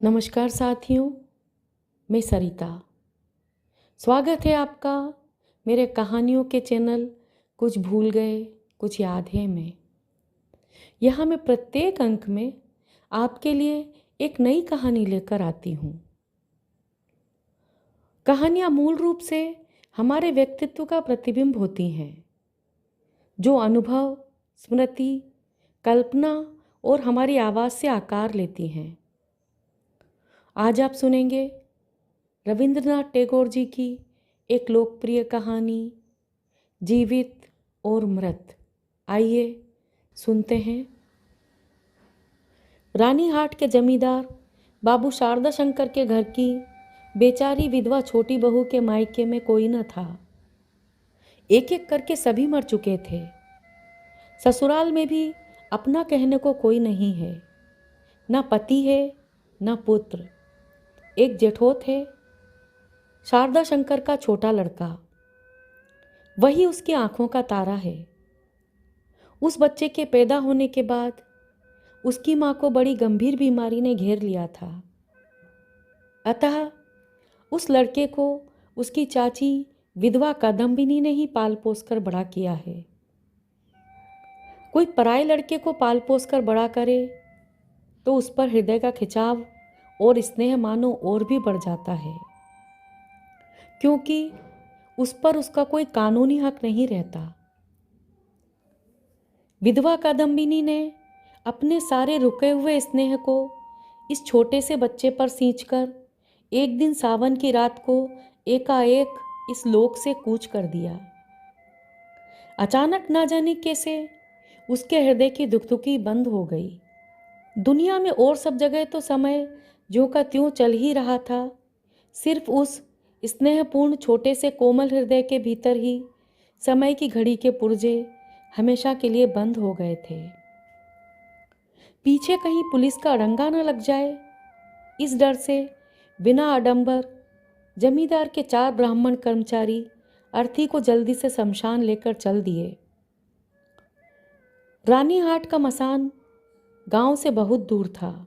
नमस्कार साथियों, मैं सरिता। स्वागत है आपका मेरे कहानियों के चैनल कुछ भूल गए कुछ याद है में। यहाँ मैं प्रत्येक अंक में आपके लिए एक नई कहानी लेकर आती हूँ। कहानियाँ मूल रूप से हमारे व्यक्तित्व का प्रतिबिंब होती हैं, जो अनुभव, स्मृति, कल्पना और हमारी आवाज़ से आकार लेती हैं। आज आप सुनेंगे रविंद्रनाथ टैगोर जी की एक लोकप्रिय कहानी, जीवित और मृत। आइए सुनते हैं। रानीहाट के जमींदार बाबू शारदा शंकर के घर की बेचारी विधवा छोटी बहू के मायके में कोई न था। एक एक करके सभी मर चुके थे। ससुराल में भी अपना कहने को कोई नहीं है, न पति है न पुत्र। एक जेठोत है, शारदा शंकर का छोटा लड़का। वही उसकी आंखों का तारा है। उस बच्चे के पैदा होने के बाद उसकी मां को बड़ी गंभीर बीमारी ने घेर लिया था। अतः उस लड़के को उसकी चाची विधवा कादम्बिनी ने ही पाल पोस कर बड़ा किया है। कोई पराये लड़के को पाल पोस कर बड़ा करे तो उस पर हृदय का खिंचाव और स्नेह मानो और भी बढ़ जाता है, क्योंकि उस पर उसका कोई कानूनी हक नहीं रहता। विधवा कादम्बिनी ने अपने सारे रुके हुए स्नेह को इस छोटे से बच्चे पर सींचकर एक दिन सावन की रात को एकाएक इस लोक से कूच कर दिया। अचानक ना जाने कैसे उसके हृदय की दुखदुकी बंद हो गई। दुनिया में और सब जगह तो समय ज्यों का त्यों चल ही रहा था, सिर्फ उस स्नेहपूर्ण छोटे से कोमल हृदय के भीतर ही समय की घड़ी के पुर्जे हमेशा के लिए बंद हो गए थे। पीछे कहीं पुलिस का अड़ंगा न लग जाए, इस डर से बिना आडंबर जमींदार के 4 ब्राह्मण कर्मचारी अर्थी को जल्दी से शमशान लेकर चल दिए। रानीहाट का मसान गांव से बहुत दूर था।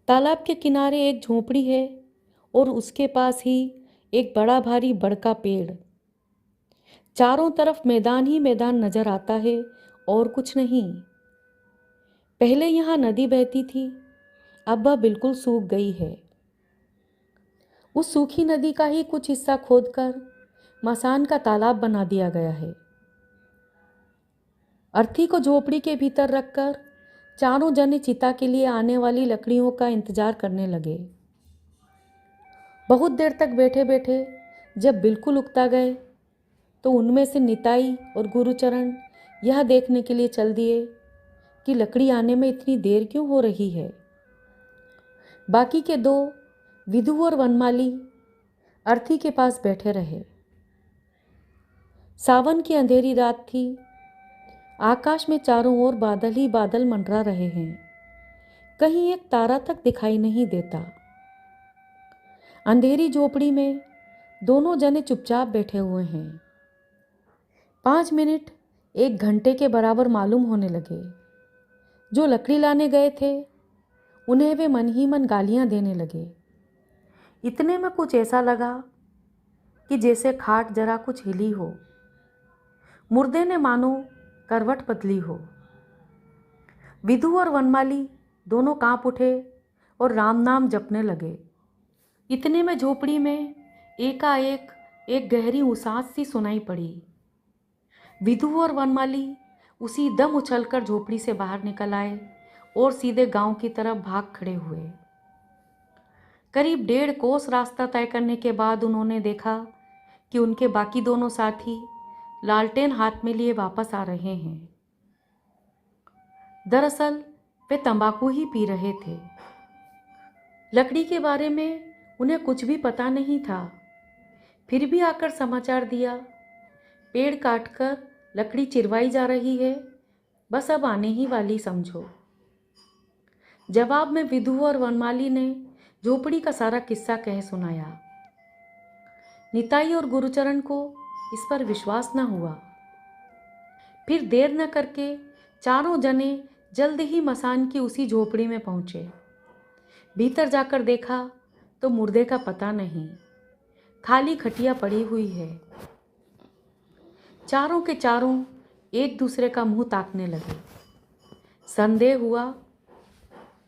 तालाब के किनारे एक झोपड़ी है और उसके पास ही एक बड़ा भारी बड़ का पेड़। चारों तरफ मैदान ही मैदान नजर आता है और कुछ नहीं। पहले यहाँ नदी बहती थी, अब वह बिल्कुल सूख गई है। उस सूखी नदी का ही कुछ हिस्सा खोदकर मसान का तालाब बना दिया गया है। अर्थी को झोपड़ी के भीतर रखकर चारों जने चिता के लिए आने वाली लकड़ियों का इंतजार करने लगे। बहुत देर तक बैठे बैठे जब बिल्कुल उकता गए तो उनमें से निताई और गुरुचरण यह देखने के लिए चल दिए कि लकड़ी आने में इतनी देर क्यों हो रही है। बाकी के 2 विधु और वनमाली अर्थी के पास बैठे रहे। सावन की अंधेरी रात थी। आकाश में चारों ओर बादल ही बादल मंडरा रहे हैं, कहीं एक तारा तक दिखाई नहीं देता। अंधेरी झोपड़ी में दोनों जने चुपचाप बैठे हुए हैं। 5 मिनट 1 घंटे के बराबर मालूम होने लगे। जो लकड़ी लाने गए थे उन्हें वे मन ही मन गालियां देने लगे। इतने में कुछ ऐसा लगा कि जैसे खाट जरा कुछ हिली हो, मुर्दे ने मानो करवट बदली हो। विधु और वनमाली दोनों कांप उठे और राम नाम जपने लगे। इतने में झोपड़ी में एकाएक एक गहरी उसास सी सुनाई पड़ी। विधु और वनमाली उसी दम उछलकर झोपड़ी से बाहर निकल आए और सीधे गांव की तरफ भाग खड़े हुए। करीब 1.5 कोस रास्ता तय करने के बाद उन्होंने देखा कि उनके बाकी दोनों साथी लालटेन हाथ में लिए वापस आ रहे हैं। दरअसल वे तंबाकू ही पी रहे थे। लकड़ी के बारे में उन्हें कुछ भी पता नहीं था, फिर भी आकर समाचार दिया, पेड़ काटकर लकड़ी चिरवाई जा रही है, बस अब आने ही वाली समझो। जवाब में विधु और वनमाली ने झोपड़ी का सारा किस्सा कह सुनाया। निताई और गुरुचरण को इस पर विश्वास न हुआ। फिर देर न करके चारों जने जल्द ही मसान की उसी झोपड़ी में पहुंचे। भीतर जाकर देखा तो मुर्दे का पता नहीं, खाली खटिया पड़ी हुई है। चारों के चारों एक दूसरे का मुंह ताकने लगे। संदेह हुआ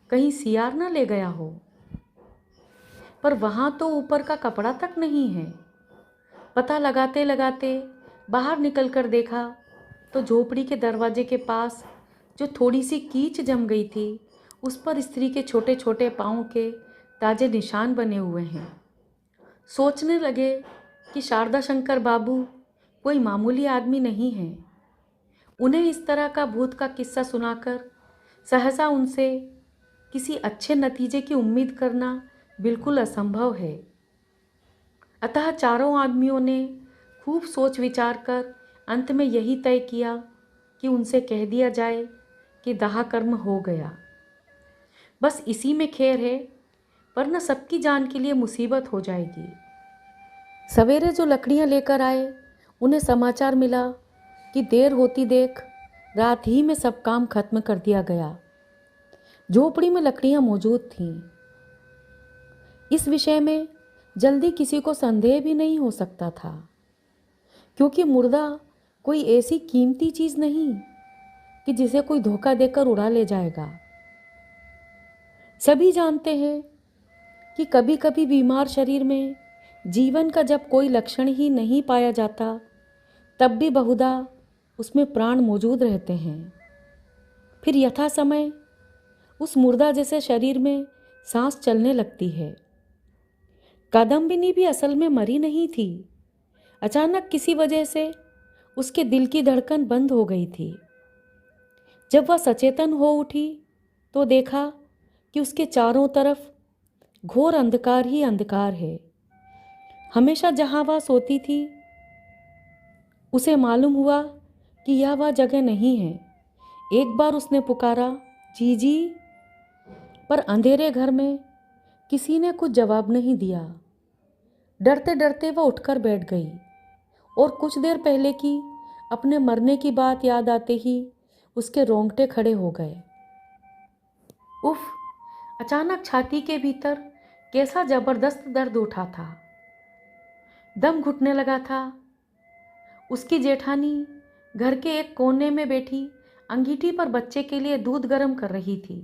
कहीं सियार न ले गया हो, पर वहां तो ऊपर का कपड़ा तक नहीं है। पता लगाते लगाते बाहर निकलकर देखा तो झोपड़ी के दरवाजे के पास जो थोड़ी सी कीच जम गई थी, उस पर स्त्री के छोटे छोटे पाँव के ताजे निशान बने हुए हैं। सोचने लगे कि शारदा शंकर बाबू कोई मामूली आदमी नहीं है। उन्हें इस तरह का भूत का किस्सा सुनाकर सहसा उनसे किसी अच्छे नतीजे की उम्मीद करना बिल्कुल असंभव है। अतः चारों आदमियों ने खूब सोच विचार कर अंत में यही तय किया कि उनसे कह दिया जाए कि दाह कर्म हो गया। बस इसी में खैर है, वरना सबकी जान के लिए मुसीबत हो जाएगी। सवेरे जो लकड़ियां लेकर आए, उन्हें समाचार मिला कि देर होती देख रात ही में सब काम खत्म कर दिया गया। झोपड़ी में लकड़ियां मौजूद थीं। इस विषय में जल्दी किसी को संदेह भी नहीं हो सकता था, क्योंकि मुर्दा कोई ऐसी कीमती चीज नहीं कि जिसे कोई धोखा देकर उड़ा ले जाएगा। सभी जानते हैं कि कभी कभी बीमार शरीर में जीवन का जब कोई लक्षण ही नहीं पाया जाता, तब भी बहुधा उसमें प्राण मौजूद रहते हैं। फिर यथा समय उस मुर्दा जैसे शरीर में सांस चलने लगती है। कादम्बिनी भी असल में मरी नहीं थी। अचानक किसी वजह से उसके दिल की धड़कन बंद हो गई थी। जब वह सचेतन हो उठी तो देखा कि उसके चारों तरफ घोर अंधकार ही अंधकार है। हमेशा जहां वह सोती थी, उसे मालूम हुआ कि यह वह जगह नहीं है। एक बार उसने पुकारा, जीजी, पर अंधेरे घर में किसी ने कुछ जवाब नहीं दिया। डरते डरते वह उठकर बैठ गई और कुछ देर पहले की अपने मरने की बात याद आते ही उसके रोंगटे खड़े हो गए। उफ! अचानक छाती के भीतर कैसा जबरदस्त दर्द उठा था। दम घुटने लगा था। उसकी जेठानी घर के एक कोने में बैठी अंगीठी पर बच्चे के लिए दूध गर्म कर रही थी।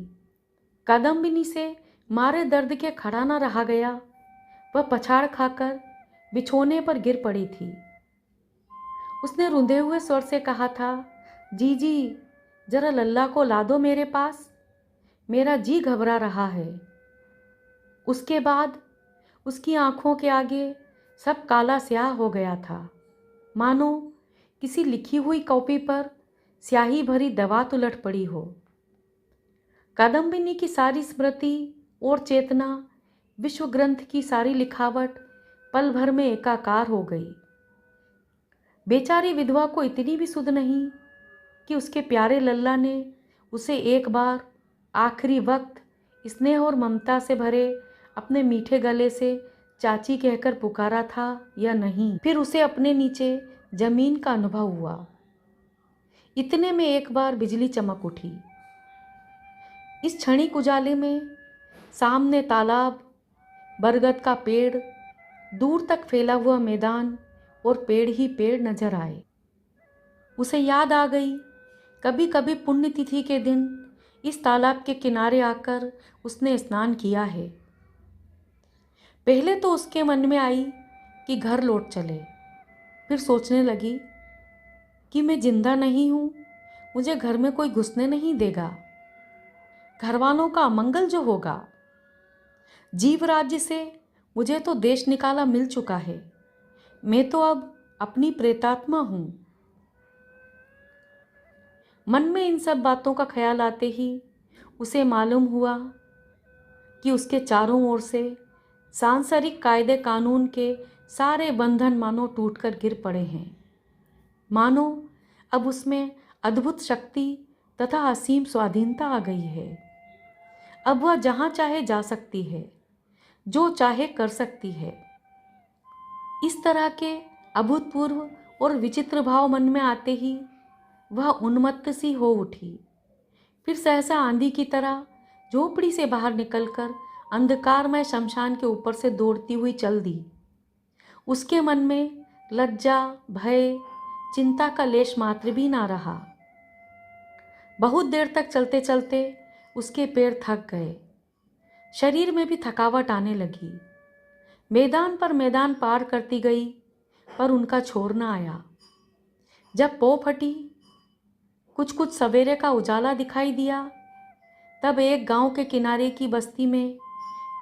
कादम्बिनी से मारे दर्द के खड़ा न रहा गया। वह पछाड़ खाकर बिछोने पर गिर पड़ी थी। उसने रुंधे हुए स्वर से कहा था, जीजी, जरा लल्ला को ला दो मेरे पास, मेरा जी घबरा रहा है। उसके बाद उसकी आंखों के आगे सब काला स्याह हो गया था, मानो किसी लिखी हुई कॉपी पर स्याही भरी दवात उलट पड़ी हो। कादम्बिनी की सारी स्मृति और चेतना, विश्व ग्रंथ की सारी लिखावट पल भर में एकाकार हो गई। बेचारी विधवा को इतनी भी सुध नहीं कि उसके प्यारे लल्ला ने उसे एक बार आखिरी वक्त स्नेह और ममता से भरे अपने मीठे गले से चाची कहकर पुकारा था या नहीं। फिर उसे अपने नीचे जमीन का अनुभव हुआ। इतने में एक बार बिजली चमक उठी। इस क्षणिक उजाले में सामने तालाब, बरगद का पेड़, दूर तक फैला हुआ मैदान और पेड़ ही पेड़ नजर आए। उसे याद आ गई, कभी कभी पुण्यतिथि के दिन इस तालाब के किनारे आकर उसने स्नान किया है। पहले तो उसके मन में आई कि घर लौट चले। फिर सोचने लगी कि मैं जिंदा नहीं हूँ, मुझे घर में कोई घुसने नहीं देगा। घर वालों का अमंगल जो होगा। जीव राज्य से मुझे तो देश निकाला मिल चुका है। मैं तो अब अपनी प्रेतात्मा हूँ। मन में इन सब बातों का ख्याल आते ही उसे मालूम हुआ कि उसके चारों ओर से सांसारिक कायदे कानून के सारे बंधन मानो टूटकर गिर पड़े हैं। मानो अब उसमें अद्भुत शक्ति तथा असीम स्वाधीनता आ गई है। अब वह जहाँ चाहे जा सकती है, जो चाहे कर सकती है। इस तरह के अभूतपूर्व और विचित्र भाव मन में आते ही वह उन्मत्त सी हो उठी। फिर सहसा आंधी की तरह झोपड़ी से बाहर निकलकर अंधकारमय शमशान के ऊपर से दौड़ती हुई चल दी। उसके मन में लज्जा, भय, चिंता का लेश मात्र भी ना रहा। बहुत देर तक चलते चलते उसके पैर थक गए, शरीर में भी थकावट आने लगी। मैदान पर मैदान पार करती गई, पर उनका छोर न आया। जब पौ फटी, कुछ कुछ सवेरे का उजाला दिखाई दिया, तब एक गांव के किनारे की बस्ती में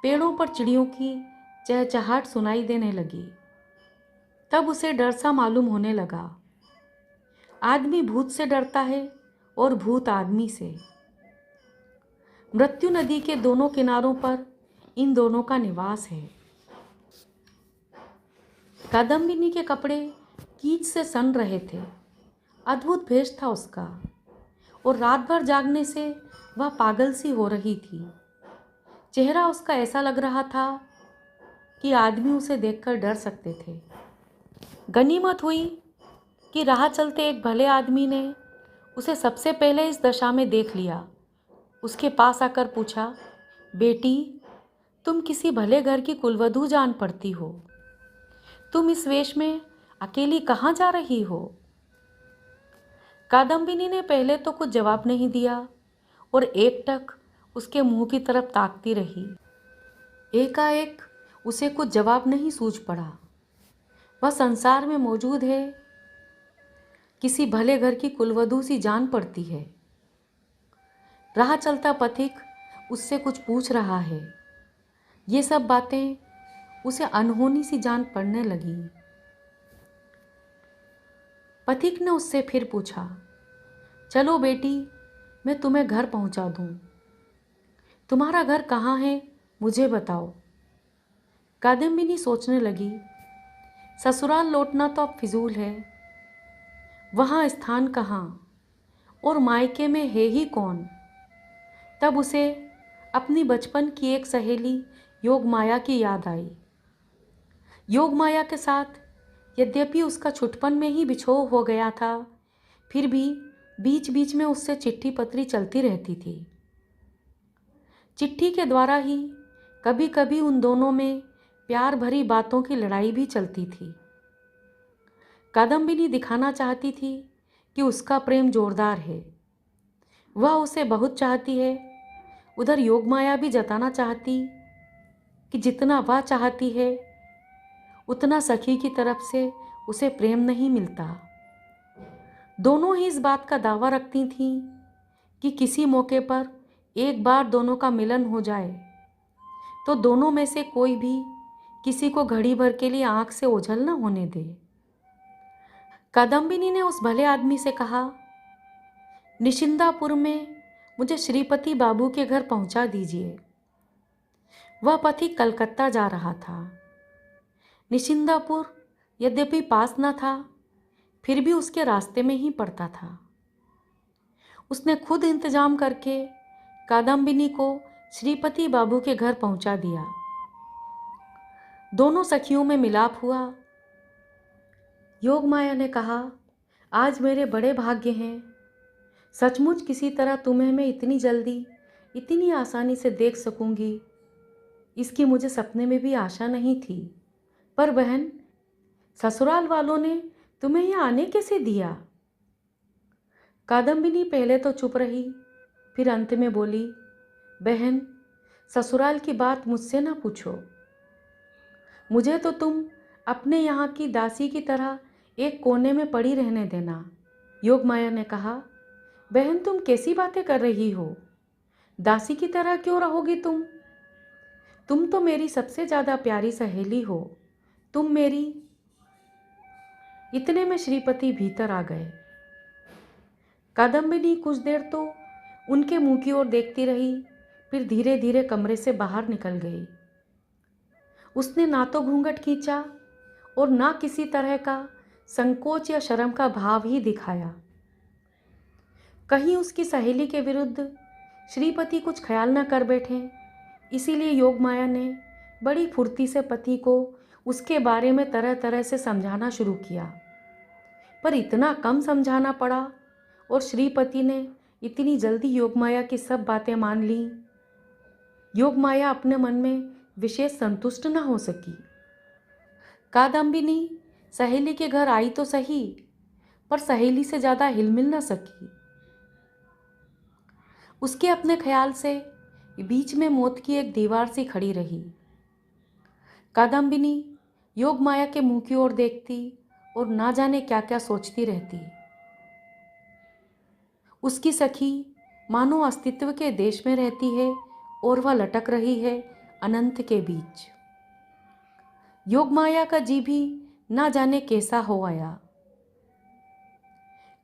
पेड़ों पर चिड़ियों की चहचहाट सुनाई देने लगी। तब उसे डर सा मालूम होने लगा। आदमी भूत से डरता है और भूत आदमी से। मृत्यु नदी के दोनों किनारों पर इन दोनों का निवास है। कादम्बिनी के कपड़े कीच से सन रहे थे। अद्भुत भेष था उसका, और रात भर जागने से वह पागल सी हो रही थी। चेहरा उसका ऐसा लग रहा था कि आदमी उसे देखकर डर सकते थे। गनीमत हुई कि राह चलते एक भले आदमी ने उसे सबसे पहले इस दशा में देख लिया। उसके पास आकर पूछा, बेटी, तुम किसी भले घर की कुलवधू जान पड़ती हो। तुम इस वेश में अकेली कहाँ जा रही हो? कादम्बिनी ने पहले तो कुछ जवाब नहीं दिया और एकटक उसके मुंह की तरफ ताकती रही। एकाएक उसे कुछ जवाब नहीं सूझ पड़ा। वह संसार में मौजूद है, किसी भले घर की कुलवधू सी जान पड़ती है। राह चलता पथिक उससे कुछ पूछ रहा है। ये सब बातें उसे अनहोनी सी जान पड़ने लगी। पथिक ने उससे फिर पूछा, चलो बेटी, मैं तुम्हें घर पहुंचा दूं। तुम्हारा घर कहाँ है, मुझे बताओ। कादम्बिनी सोचने लगी, ससुराल लौटना तो अब फिजूल है। वहाँ स्थान कहाँ, और मायके में है ही कौन। तब उसे अपनी बचपन की एक सहेली योगमाया की याद आई। योगमाया के साथ यद्यपि उसका छुटपन में ही बिछोह हो गया था, फिर भी बीच बीच में उससे चिट्ठी पत्री चलती रहती थी। चिट्ठी के द्वारा ही कभी कभी उन दोनों में प्यार भरी बातों की लड़ाई भी चलती थी। कादम्बिनी दिखाना चाहती थी कि उसका प्रेम जोरदार है, वह उसे बहुत चाहती है। उधर योगमाया भी जताना चाहती कि जितना वह चाहती है उतना सखी की तरफ से उसे प्रेम नहीं मिलता। दोनों ही इस बात का दावा रखती थीं कि किसी मौके पर एक बार दोनों का मिलन हो जाए तो दोनों में से कोई भी किसी को घड़ी भर के लिए आंख से ओझल न होने दे। कादम्बिनी ने उस भले आदमी से कहा, निशिंदापुर में मुझे श्रीपति बाबू के घर पहुंचा दीजिए। वह पति कलकत्ता जा रहा था। निशिंदापुर यद्यपि पास न था, फिर भी उसके रास्ते में ही पड़ता था। उसने खुद इंतजाम करके कादम्बिनी को श्रीपति बाबू के घर पहुंचा दिया। दोनों सखियों में मिलाप हुआ। योगमाया ने कहा, आज मेरे बड़े भाग्य हैं। सचमुच किसी तरह तुम्हें मैं इतनी जल्दी, इतनी आसानी से देख सकूंगी, इसकी मुझे सपने में भी आशा नहीं थी। पर बहन, ससुराल वालों ने तुम्हें यहाँ आने कैसे दिया? कादम्बिनी पहले तो चुप रही, फिर अंत में बोली, बहन, ससुराल की बात मुझसे ना पूछो। मुझे तो तुम अपने यहाँ की दासी की तरह एक कोने में पड़ी रहने देना। योगमाया ने कहा, बहन, तुम कैसी बातें कर रही हो? दासी की तरह क्यों रहोगी तुम? तुम तो मेरी सबसे ज़्यादा प्यारी सहेली हो। तुम मेरी। इतने में श्रीपति भीतर आ गए। कादम्बिनी कुछ देर तो उनके मुंह की ओर देखती रही, फिर धीरे धीरे कमरे से बाहर निकल गई। उसने ना तो घूंघट खींचा और ना किसी तरह का संकोच या शर्म का भाव ही दिखाया। कहीं उसकी सहेली के विरुद्ध श्रीपति कुछ ख्याल न कर बैठे, इसीलिए योगमाया ने बड़ी फुर्ती से पति को उसके बारे में तरह तरह से समझाना शुरू किया। पर इतना कम समझाना पड़ा और श्रीपति ने इतनी जल्दी योगमाया की सब बातें मान ली। योग माया अपने मन में विशेष संतुष्ट न हो सकी। कादम्बिनी सहेली के घर आई तो सही, पर सहेली से ज्यादा हिलमिल न सकी। उसके अपने ख्याल से बीच में मौत की एक दीवार सी खड़ी रही। कादम्बिनी योग माया के मुंह की ओर देखती और ना जाने क्या क्या सोचती रहती। उसकी सखी मानो अस्तित्व के देश में रहती है और वह लटक रही है अनंत के बीच। योग माया का जी भी ना जाने कैसा हो आया।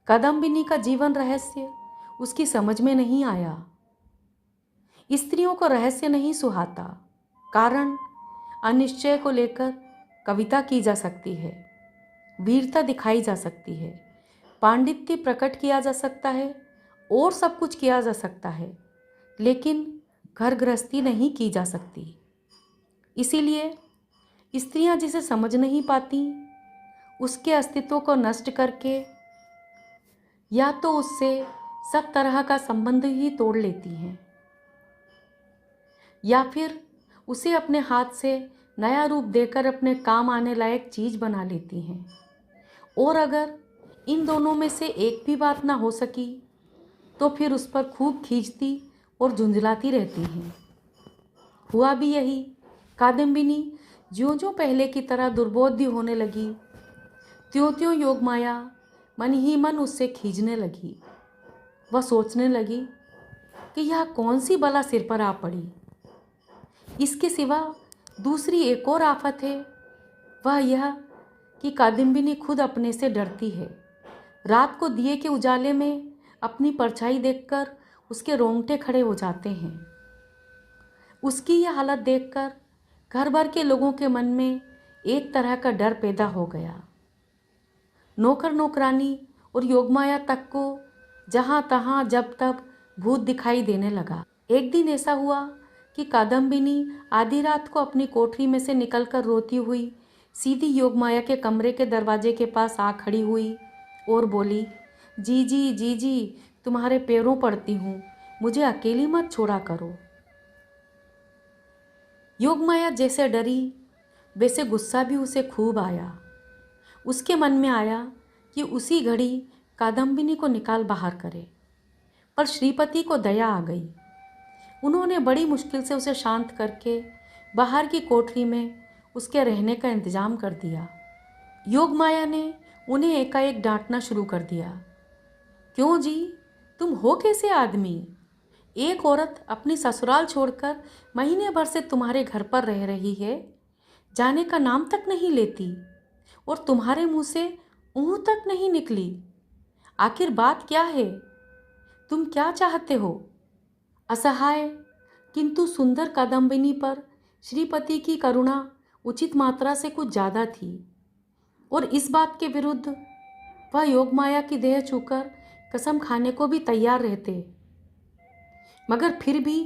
कादम्बिनी का जीवन रहस्य उसकी समझ में नहीं आया। स्त्रियों को रहस्य नहीं सुहाता, कारण अनिश्चय को लेकर कविता की जा सकती है, वीरता दिखाई जा सकती है, पांडित्य प्रकट किया जा सकता है और सब कुछ किया जा सकता है, लेकिन घर गृहस्थी नहीं की जा सकती। इसीलिए स्त्रियां जिसे समझ नहीं पाती, उसके अस्तित्व को नष्ट करके या तो उससे सब तरह का संबंध ही तोड़ लेती हैं, या फिर उसे अपने हाथ से नया रूप देकर अपने काम आने लायक चीज बना लेती हैं। और अगर इन दोनों में से एक भी बात ना हो सकी तो फिर उस पर खूब खींचती और झुंझलाती रहती हैं। हुआ भी यही। कादम्बिनी ज्यों ज्यों पहले की तरह दुर्बोध्य होने लगी, त्यों त्यों योग माया मन ही मन उससे खींचने लगी। वह सोचने लगी कि यह कौन सी बला सिर पर आ पड़ी। इसके सिवा दूसरी एक और आफत है, वह यह कि कादम्बिनी खुद अपने से डरती है। रात को दिए के उजाले में अपनी परछाई देखकर उसके रोंगटे खड़े हो जाते हैं। उसकी यह हालत देखकर घर भर के लोगों के मन में एक तरह का डर पैदा हो गया। नौकर नौकरानी और योगमाया तक को जहाँ तहाँ जब तब भूत दिखाई देने लगा। एक दिन ऐसा हुआ कि कादम्बिनी आधी रात को अपनी कोठरी में से निकलकर रोती हुई सीधी योगमाया के कमरे के दरवाजे के पास आ खड़ी हुई और बोली, जी जी जी जी, तुम्हारे पैरों पड़ती हूँ, मुझे अकेली मत छोड़ा करो। योगमाया जैसे डरी वैसे गुस्सा भी उसे खूब आया। उसके मन में आया कि उसी घड़ी कादम्बिनी को निकाल बाहर करे, पर श्रीपति को दया आ गई। उन्होंने बड़ी मुश्किल से उसे शांत करके बाहर की कोठरी में उसके रहने का इंतजाम कर दिया। योगमाया ने उन्हें एकाएक डांटना शुरू कर दिया। क्यों जी, तुम हो कैसे आदमी? एक औरत अपनी ससुराल छोड़कर महीने भर से तुम्हारे घर पर रह रही है, जाने का नाम तक नहीं लेती, और तुम्हारे मुंह से ऊँ तक नहीं निकली। आखिर बात क्या है? तुम क्या चाहते हो? असहाय किंतु सुंदर कादम्बिनी पर श्रीपति की करुणा उचित मात्रा से कुछ ज़्यादा थी, और इस बात के विरुद्ध वह योगमाया की देह छूकर कसम खाने को भी तैयार रहते। मगर फिर भी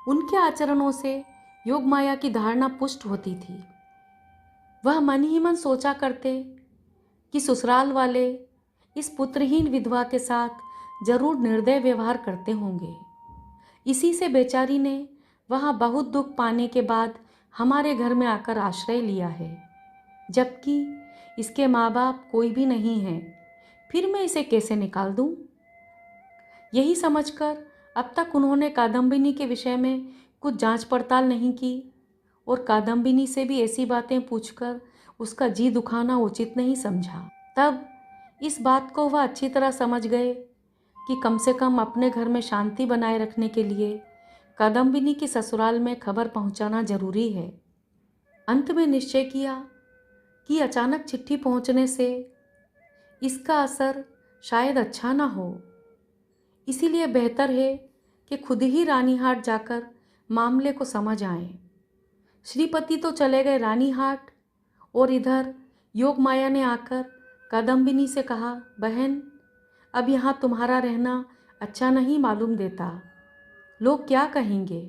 उनके आचरणों से योगमाया की धारणा पुष्ट होती थी। वह मन ही मन सोचा करते कि ससुराल वाले इस पुत्रहीन विधवा के साथ जरूर निर्दय व्यवहार करते होंगे। इसी से बेचारी ने वहाँ बहुत दुख पाने के बाद हमारे घर में आकर आश्रय लिया है, जबकि इसके माँ बाप कोई भी नहीं है। फिर मैं इसे कैसे निकाल दूँ? यही समझकर अब तक उन्होंने कादम्बिनी के विषय में कुछ जांच पड़ताल नहीं की, और कादम्बिनी से भी ऐसी बातें पूछकर उसका जी दुखाना उचित नहीं समझा। तब इस बात को वह अच्छी तरह समझ गए कि कम से कम अपने घर में शांति बनाए रखने के लिए कादम्बिनी की ससुराल में खबर पहुंचाना जरूरी है। अंत में निश्चय किया कि अचानक चिट्ठी पहुंचने से इसका असर शायद अच्छा ना हो, इसीलिए बेहतर है कि खुद ही रानीहाट जाकर मामले को समझ आएं। श्रीपति तो चले गए रानीहाट, और इधर योगमाया ने आकर कादम्बिनी से कहा, बहन, अब यहाँ तुम्हारा रहना अच्छा नहीं मालूम देता, लोग क्या कहेंगे?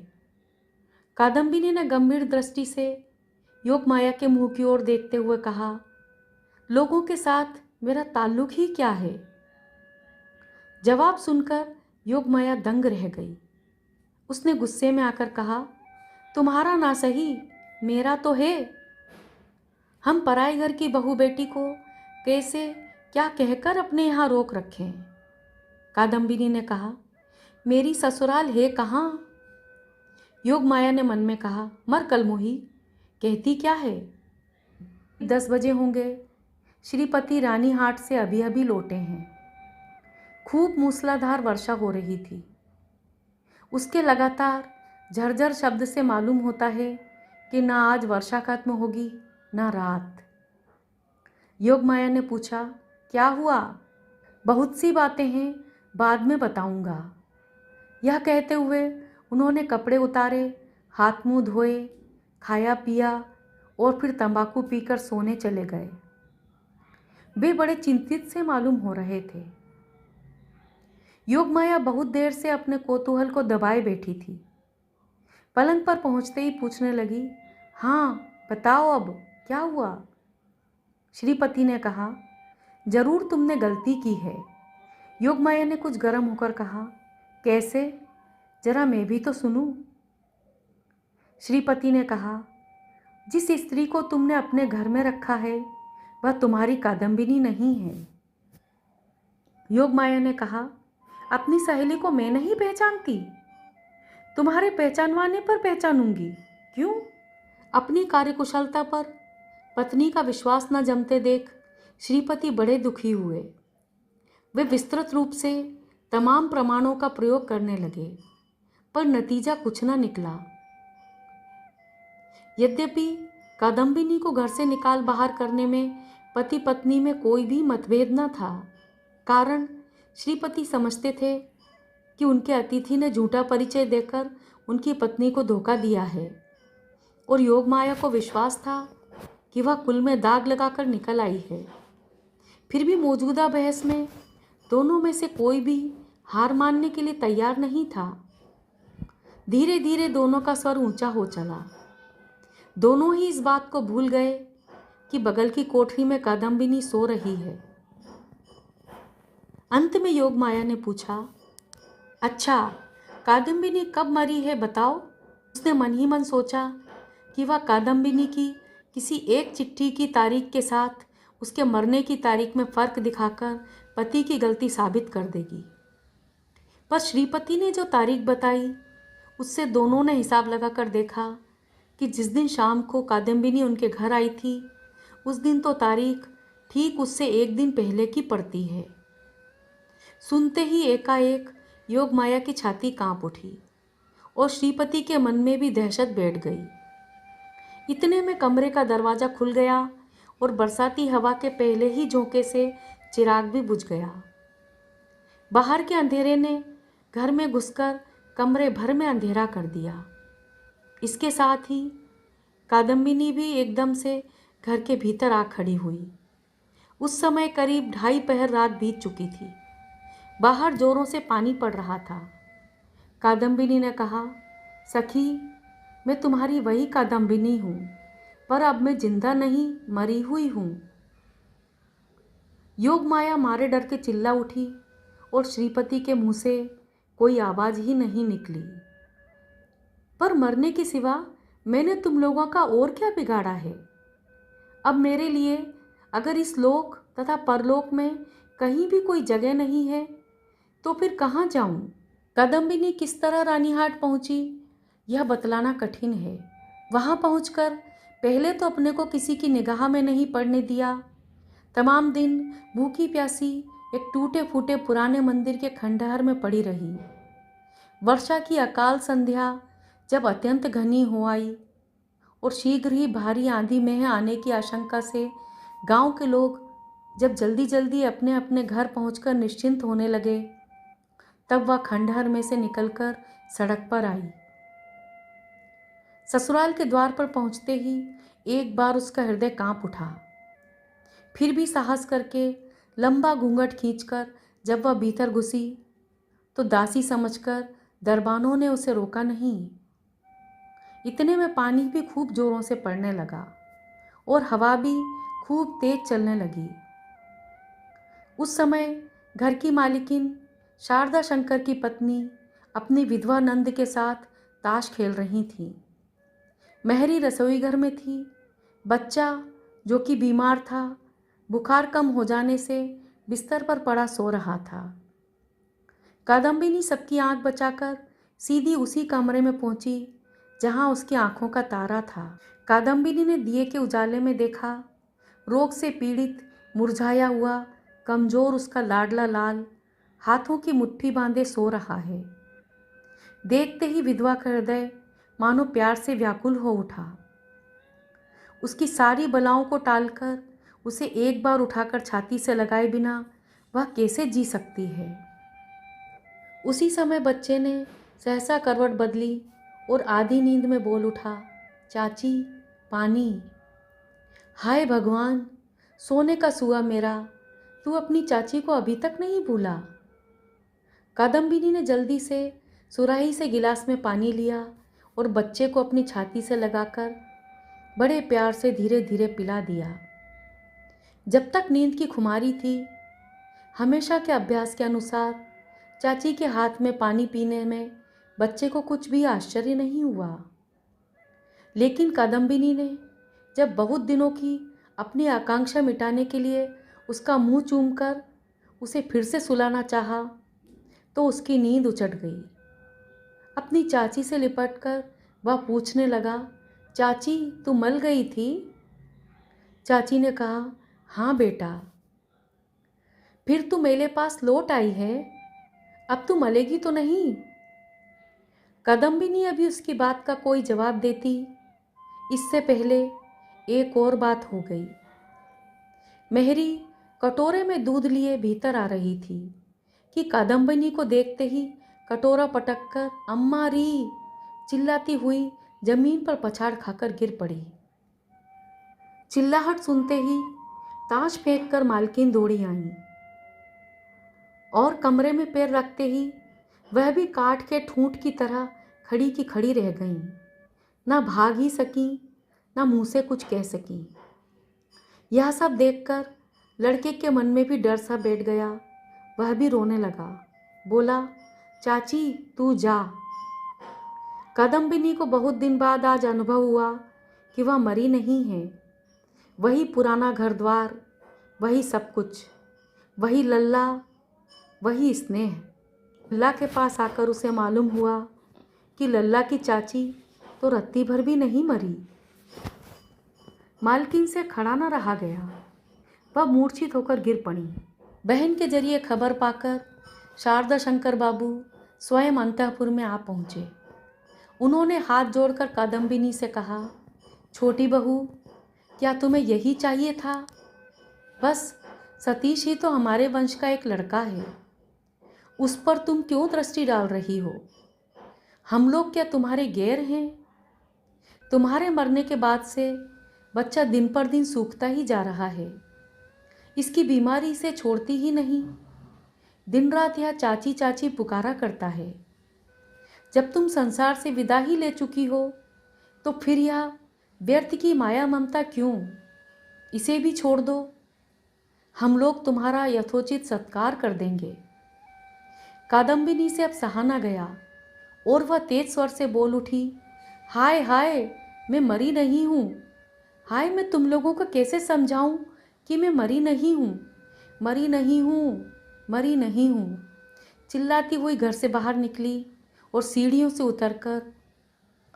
कादम्बिनी ने गंभीर दृष्टि से योगमाया के मुंह की ओर देखते हुए कहा, लोगों के साथ मेरा ताल्लुक ही क्या है? जवाब सुनकर योगमाया दंग रह गई। उसने गुस्से में आकर कहा, तुम्हारा ना सही, मेरा तो है। हम पराए घर की बहू बेटी को कैसे क्या कहकर अपने यहाँ रोक रखें। कादम्बिनी ने कहा, मेरी ससुराल है कहाँ? योगमाया ने मन में कहा, मर कलमुही, कहती क्या है। 10 बजे होंगे। श्रीपति रानीहाट से अभी अभी लौटे हैं। खूब मूसलाधार वर्षा हो रही थी। उसके लगातार झरझर शब्द से मालूम होता है कि ना आज वर्षा खत्म होगी ना रात। योगमाया ने पूछा, क्या हुआ? बहुत सी बातें हैं, बाद में बताऊंगा। यह कहते हुए उन्होंने कपड़े उतारे, हाथ मुंह धोए, खाया पिया और फिर तंबाकू पीकर सोने चले गए। वे बड़े चिंतित से मालूम हो रहे थे। योगमाया बहुत देर से अपने कौतूहल को दबाए बैठी थी। पलंग पर पहुंचते ही पूछने लगी, हाँ बताओ, अब क्या हुआ? श्रीपति ने कहा, जरूर तुमने गलती की है। योगमाया ने कुछ गर्म होकर कहा, कैसे? जरा मैं भी तो सुनूं। श्रीपति ने कहा, जिस स्त्री को तुमने अपने घर में रखा है वह तुम्हारी कादम्बिनी नहीं है। योगमाया ने कहा, अपनी सहेली को मैं नहीं पहचानती? तुम्हारे पहचानवाने पर पहचानूंगी। क्यों? अपनी कार्यकुशलता पर पत्नी का विश्वास न जमते देख श्रीपति बड़े दुखी हुए। वे विस्तृत रूप से तमाम प्रमाणों का प्रयोग करने लगे, पर नतीजा कुछ न निकला। यद्यपि कादम्बिनी को घर से निकाल बाहर करने में पति पत्नी में कोई भी मतभेद न था। कारण श्रीपति समझते थे कि उनके अतिथि ने झूठा परिचय देकर उनकी पत्नी को धोखा दिया है, और योगमाया को विश्वास था कि वह कुल में दाग लगाकर निकल आई है। फिर भी मौजूदा बहस में दोनों में से कोई भी हार मानने के लिए तैयार नहीं था। धीरे धीरे दोनों का स्वर ऊंचा हो चला। दोनों ही इस बात को भूल गए कि बगल की कोठरी में कादम्बिनी सो रही है। अंत में योगमाया ने पूछा, अच्छा, कादम्बिनी कब मरी है बताओ? उसने मन ही मन सोचा कि वह कादम्बिनी की किसी एक चिट्ठी की तारीख के साथ उसके मरने की तारीख में फर्क दिखाकर पति की गलती साबित कर देगी। पर श्रीपति ने जो तारीख बताई उससे दोनों ने हिसाब लगाकर देखा कि जिस दिन शाम को कादम्बिनी उनके घर आई थी उस दिन तो तारीख ठीक उससे एक दिन पहले की पड़ती है। सुनते ही एकाएक योगमाया की छाती कांप उठी और श्रीपति के मन में भी दहशत बैठ गई। इतने में कमरे का दरवाज़ा खुल गया और बरसाती हवा के पहले ही झोंके से चिराग भी बुझ गया। बाहर के अंधेरे ने घर में घुसकर कमरे भर में अंधेरा कर दिया। इसके साथ ही कादम्बिनी भी एकदम से घर के भीतर आ खड़ी हुई। उस समय करीब 2:30 रात बीत चुकी थी। बाहर जोरों से पानी पड़ रहा था। कादम्बिनी ने कहा, सखी, मैं तुम्हारी वही कादम्बिनी हूँ, पर अब मैं जिंदा नहीं, मरी हुई हूँ। योगमाया मारे डर के चिल्ला उठी और श्रीपति के मुंह से कोई आवाज़ ही नहीं निकली। पर मरने के सिवा मैंने तुम लोगों का और क्या बिगाड़ा है? अब मेरे लिए अगर इस लोक तथा परलोक में कहीं भी कोई जगह नहीं है तो फिर कहाँ जाऊं? कादम्बिनी किस तरह रानीहाट पहुंची यह बतलाना कठिन है। वहां पहुंचकर पहले तो अपने को किसी की निगाह में नहीं पड़ने दिया। तमाम दिन भूखी प्यासी एक टूटे फूटे पुराने मंदिर के खंडहर में पड़ी रही। वर्षा की अकाल संध्या जब अत्यंत घनी हो आई और शीघ्र ही भारी आंधी में आने की आशंका से गांव के लोग जब जल्दी जल्दी अपने अपने घर पहुंचकर निश्चिंत होने लगे, तब वह खंडहर में से निकलकर सड़क पर आई। ससुराल के द्वार पर पहुंचते ही एक बार उसका हृदय कांप उठा। फिर भी साहस करके लंबा घूंघट खींचकर जब वह भीतर घुसी तो दासी समझकर दरबानों ने उसे रोका नहीं। इतने में पानी भी खूब जोरों से पड़ने लगा और हवा भी खूब तेज चलने लगी। उस समय घर की मालिकिन शारदा शंकर की पत्नी अपनी विधवा नंद के साथ ताश खेल रही थी। मेहरी रसोई घर में थी। बच्चा जो कि बीमार था, बुखार कम हो जाने से बिस्तर पर पड़ा सो रहा था। कादम्बिनी सबकी आंख बचाकर सीधी उसी कमरे में पहुंची जहां उसकी आंखों का तारा था। कादम्बिनी ने दिए के उजाले में देखा, रोग से पीड़ित, मुरझाया हुआ, कमजोर उसका लाडला लाल हाथों की मुट्ठी बांधे सो रहा है। देखते ही विधवा का हृदय मानो प्यार से व्याकुल हो उठा। उसकी सारी बलाओं को टालकर उसे एक बार उठाकर छाती से लगाए बिना वह कैसे जी सकती है। उसी समय बच्चे ने सहसा करवट बदली और आधी नींद में बोल उठा, चाची पानी। हाय भगवान, सोने का सुआ मेरा, तू अपनी चाची को अभी तक नहीं भूला। कादम्बिनी ने जल्दी से सुराही से गिलास में पानी लिया और बच्चे को अपनी छाती से लगाकर बड़े प्यार से धीरे धीरे पिला दिया। जब तक नींद की खुमारी थी, हमेशा के अभ्यास के अनुसार चाची के हाथ में पानी पीने में बच्चे को कुछ भी आश्चर्य नहीं हुआ। लेकिन कादम्बिनी ने जब बहुत दिनों की अपनी आकांक्षा मिटाने के लिए उसका मुंह चूमकर उसे फिर से सुलाना चाहा, तो उसकी नींद उचट गई। अपनी चाची से लिपटकर वह पूछने लगा, चाची तू मल गई थी? चाची ने कहा, हाँ बेटा। फिर तू मेरे पास लौट आई है, अब तू मलेगी तो नहीं? कादम्बिनी अभी उसकी बात का कोई जवाब देती, इससे पहले एक और बात हो गई। मेहरी कटोरे में दूध लिए भीतर आ रही थी कि कादम्बिनी को देखते ही कटोरा पटककर अम्मा री चिल्लाती हुई जमीन पर पछाड़ खाकर गिर पड़ी। चिल्लाहट सुनते ही ताश फेंक कर मालकिन दौड़ी आई और कमरे में पैर रखते ही वह भी काठ के ठूंठ की तरह खड़ी की खड़ी रह गईं। ना भाग ही सकी, ना मुंह से कुछ कह सकी। यह सब देखकर लड़के के मन में भी डर सा बैठ गया। वह भी रोने लगा, बोला, चाची तू जा। कादम्बिनी को बहुत दिन बाद आज अनुभव हुआ कि वह मरी नहीं है। वही पुराना घर द्वार, वही सब कुछ, वही लल्ला, वही स्नेह। लल्ला के पास आकर उसे मालूम हुआ कि लल्ला की चाची तो रत्ती भर भी नहीं मरी। मालकिन से खड़ा न रहा गया, वह मूर्छित होकर गिर पड़ी। बहन के जरिए खबर पाकर शारदा शंकर बाबू स्वयं अंतःपुर में आ पहुँचे। उन्होंने हाथ जोड़कर कादम्बिनी से कहा, छोटी बहू, क्या तुम्हें यही चाहिए था? बस सतीश ही तो हमारे वंश का एक लड़का है, उस पर तुम क्यों दृष्टि डाल रही हो? हम लोग क्या तुम्हारे गैर हैं? तुम्हारे मरने के बाद से बच्चा दिन पर दिन सूखता ही जा रहा है। इसकी बीमारी इसे छोड़ती ही नहीं। दिन रात यह चाची चाची पुकारा करता है। जब तुम संसार से विदा ही ले चुकी हो, तो फिर यह व्यर्थ की माया ममता क्यों? इसे भी छोड़ दो। हम लोग तुम्हारा यथोचित सत्कार कर देंगे। कादम्बिनी से अब सहा न गया और वह तेज स्वर से बोल उठी, हाय हाय, मैं मरी नहीं हूँ। हाय, मैं तुम लोगों को कैसे समझाऊं कि मैं मरी नहीं हूँ, मरी नहीं हूँ, मरी नहीं हूँ। चिल्लाती हुई घर से बाहर निकली और सीढ़ियों से उतरकर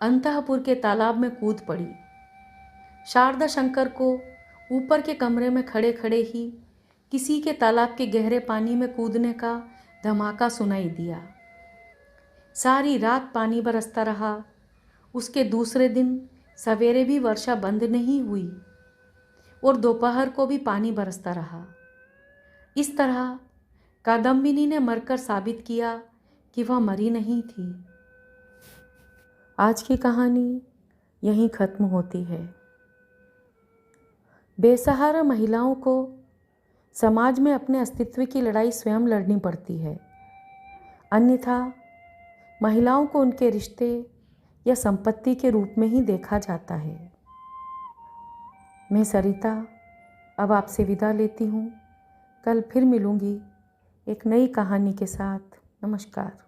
अंतःपुर के तालाब में कूद पड़ी। शारदा शंकर को ऊपर के कमरे में खड़े खड़े ही किसी के तालाब के गहरे पानी में कूदने का धमाका सुनाई दिया। सारी रात पानी बरसता रहा। उसके दूसरे दिन सवेरे भी वर्षा बंद नहीं हुई और दोपहर को भी पानी बरसता रहा। इस तरह कादम्बिनी ने मरकर साबित किया कि वह मरी नहीं थी। आज की कहानी यहीं ख़त्म होती है। बेसहारा महिलाओं को समाज में अपने अस्तित्व की लड़ाई स्वयं लड़नी पड़ती है, अन्यथा महिलाओं को उनके रिश्ते या संपत्ति के रूप में ही देखा जाता है। मैं सरिता अब आपसे विदा लेती हूँ। कल फिर मिलूँगी एक नई कहानी के साथ। नमस्कार।